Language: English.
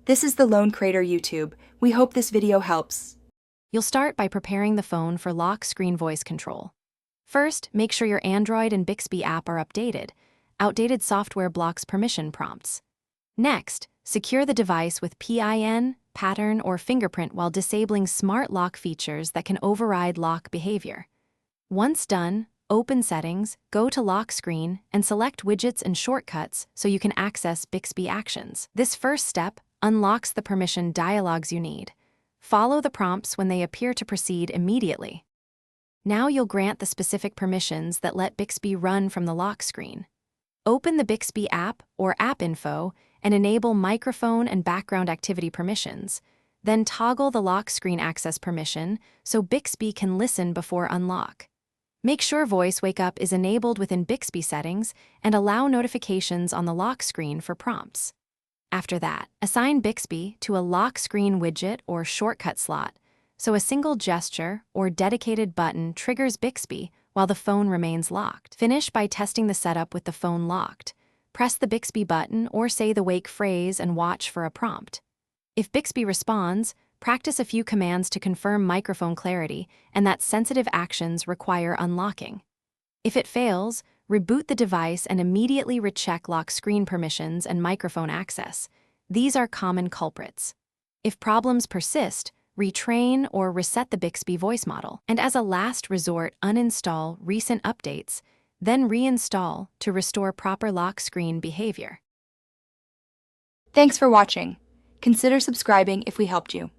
This is the Lone Crater YouTube. We hope this video helps. You'll start by preparing the phone for lock screen voice control. First, make sure your Android and Bixby app are updated. Outdated software blocks permission prompts. Next, secure the device with PIN, pattern, or fingerprint while disabling smart lock features that can override lock behavior. Once done, open Settings, go to Lock Screen, and select Widgets and Shortcuts so you can access Bixby actions. This first step unlocks the permission dialogues you need. Follow the prompts when they appear to proceed immediately. Now you'll grant the specific permissions that let Bixby run from the lock screen. Open the Bixby app or App Info and enable microphone and background activity permissions. Then toggle the lock screen access permission so Bixby can listen before unlock. Make sure Voice Wake Up is enabled within Bixby settings and allow notifications on the lock screen for prompts. After that, assign Bixby to a lock screen widget or shortcut slot, so a single gesture or dedicated button triggers Bixby while the phone remains locked. Finish by testing the setup with the phone locked. Press the Bixby button or say the wake phrase and watch for a prompt. If Bixby responds, practice a few commands to confirm microphone clarity and that sensitive actions require unlocking. If it fails, reboot the device and immediately recheck lock screen permissions and microphone access. These are common culprits. If problems persist, retrain or reset the Bixby voice model. And as a last resort, uninstall recent updates, then reinstall to restore proper lock screen behavior. Thanks for watching. Consider subscribing if we helped you.